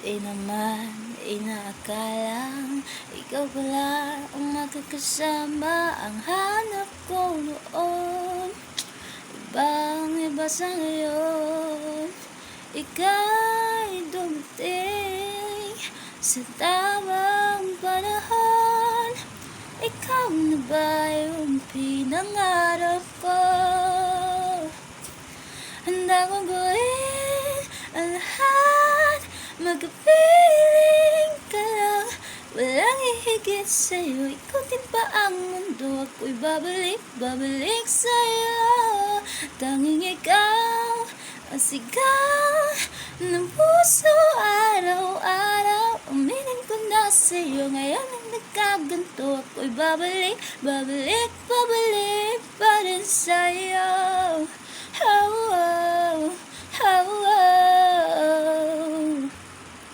Di naman inaakalang ikaw pala ang makakasama. Ang hanap ko noon, ibang-iba sa ngayon. Ika'y dumating sa tamang panahon. Ikaw na ba yung pinangarap ko? Handa kong gawin ang lahat, magkapiling ka lang. Walang ihigit sa'yo, ikutin pa ang mundo. Ako'y babalik sa'yo. Tanging ikaw ang sigaw ng puso araw-araw. Aminin ko na sa'yo, ngayon ang nagkaganto. Ako'y babalik pa rin sa'yo. Oh, oh, oh, oh.